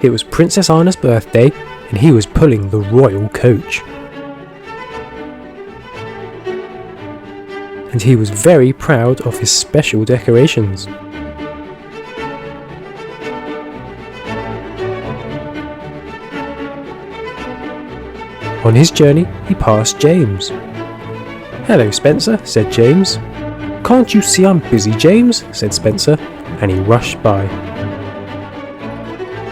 It was Princess Anna's birthday and he was pulling the royal coach. And he was very proud of his special decorations. On his journey, he passed James. "Hello, Spencer," said James. "Can't you see I'm busy, James?" said Spencer, and he rushed by.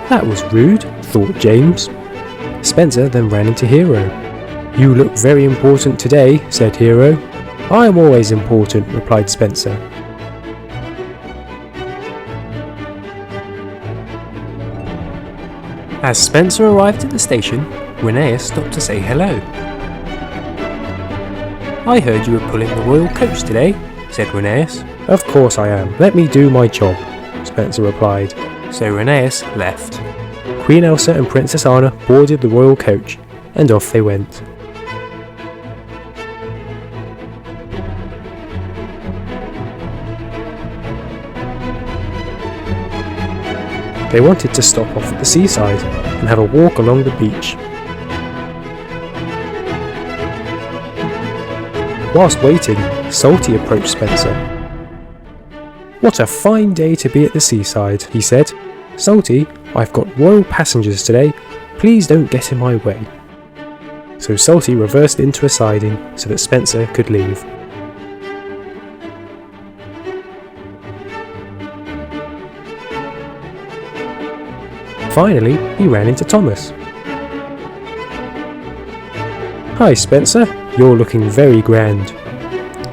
That was rude, thought James. Spencer then ran into Hero. "You look very important today," said Hero. "I am always important," replied Spencer. As Spencer arrived at the station, Rheneas stopped to say hello. "I heard you were pulling the royal coach today," said Rheneas. "Of course I am. Let me do my job," Spencer replied. So Rheneas left. Queen Elsa and Princess Anna boarded the royal coach, and off they went. They wanted to stop off at the seaside and have a walk along the beach. Whilst waiting, Salty approached Spencer. "What a fine day to be at the seaside," he said. "Salty, I've got royal passengers today. Please don't get in my way." So Salty reversed into a siding so that Spencer could leave. Finally, he ran into Thomas. "Hi Spencer, you're looking very grand."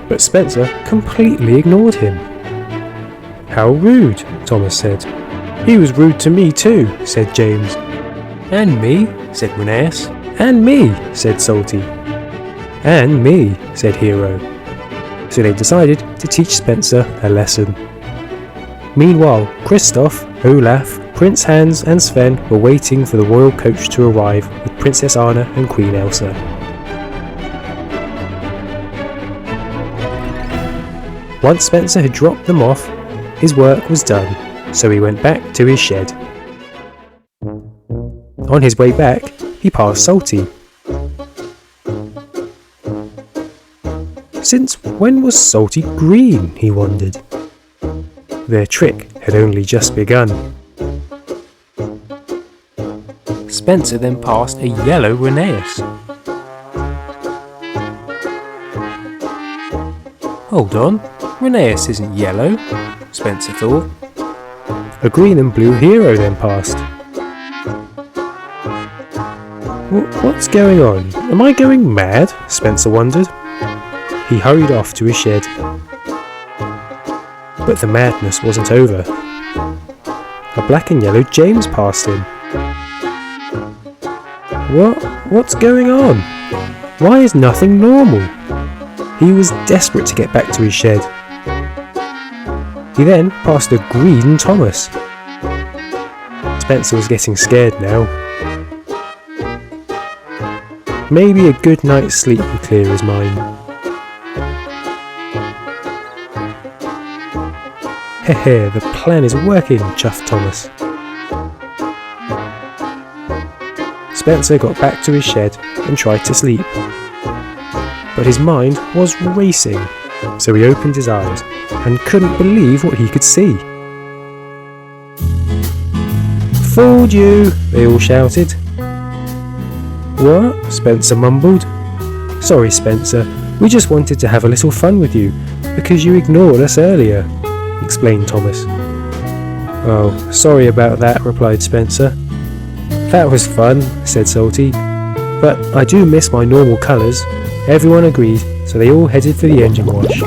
But Spencer completely ignored him. "How rude," Thomas said. "He was rude to me too," said James. "And me," said Rheneas. "And me," said Salty. "And me," said Hero. So they decided to teach Spencer a lesson. Meanwhile, Kristoff, Olaf, Prince Hans and Sven were waiting for the royal coach to arrive with Princess Anna and Queen Elsa. Once Spencer had dropped them off, his work was done, so he went back to his shed. On his way back, he passed Salty. Since when was Salty green, he wondered. Their trick had only just begun. Spencer then passed a yellow Rheneas. Hold on, Rheneas isn't yellow, Spencer thought. A green and blue Hero then passed. What's going on? Am I going mad? Spencer wondered. He hurried off to his shed. But the madness wasn't over. A black and yellow James passed him. What's going on? Why is nothing normal? He was desperate to get back to his shed. He then passed a green Thomas. Spencer was getting scared now. Maybe a good night's sleep would clear his mind. Hehe, the plan is working, chuffed Thomas. Spencer got back to his shed and tried to sleep. But his mind was racing, so he opened his eyes and couldn't believe what he could see. "Fooled you!" they all shouted. "What?" Spencer mumbled. "Sorry, Spencer, we just wanted to have a little fun with you because you ignored us earlier," explained Thomas. "Oh, sorry about that," replied Spencer. "That was fun," said Salty, "but I do miss my normal colours." Everyone agreed, so they all headed for the engine wash.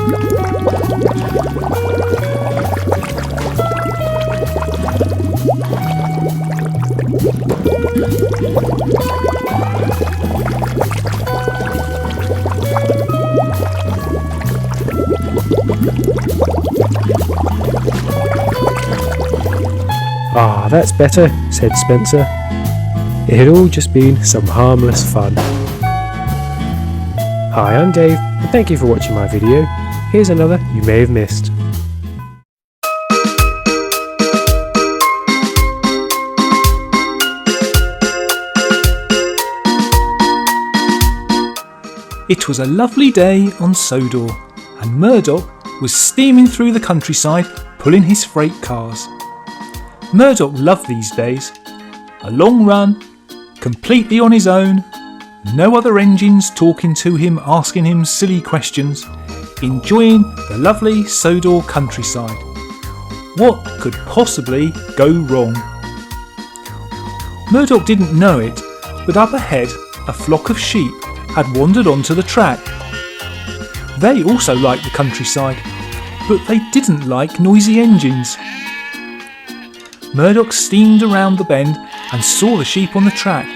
"Ah, that's better," said Spencer. It had all just been some harmless fun. Hi, I'm Dave, and thank you for watching my video. Here's another you may have missed. It was a lovely day on Sodor, and Murdoch was steaming through the countryside pulling his freight cars. Murdoch loved these days. A long run, completely on his own, no other engines talking to him, asking him silly questions, enjoying the lovely Sodor countryside. What could possibly go wrong? Murdoch didn't know it, but up ahead a flock of sheep had wandered onto the track. They also liked the countryside, but they didn't like noisy engines. Murdoch steamed around the bend and saw the sheep on the track.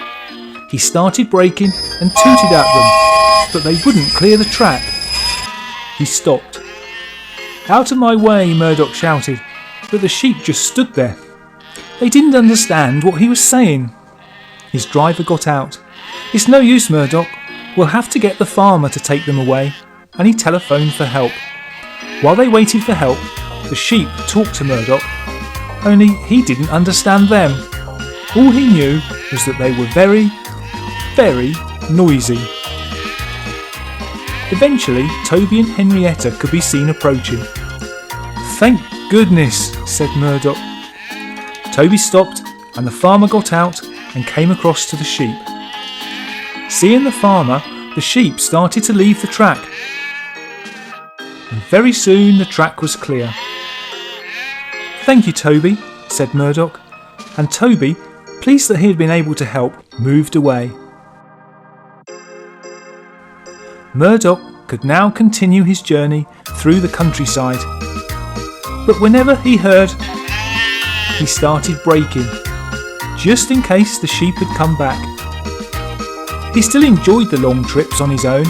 He started braking and tooted at them, but they wouldn't clear the track. He stopped. "Out of my way," Murdoch shouted, but the sheep just stood there. They didn't understand what he was saying. His driver got out. "It's no use, Murdoch. We'll have to get the farmer to take them away," and he telephoned for help. While they waited for help, the sheep talked to Murdoch, only he didn't understand them. All he knew was that they were very, very noisy. Eventually, Toby and Henrietta could be seen approaching. "Thank goodness," said Murdoch. Toby stopped and the farmer got out and came across to the sheep. Seeing the farmer, the sheep started to leave the track. And very soon the track was clear. "Thank you, Toby," said Murdoch, and Toby, pleased that he had been able to help, moved away. Murdoch could now continue his journey through the countryside, but whenever he heard, he started braking, just in case the sheep had come back. He still enjoyed the long trips on his own,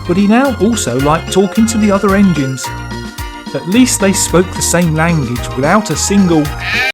but he now also liked talking to the other engines. At least they spoke the same language without a single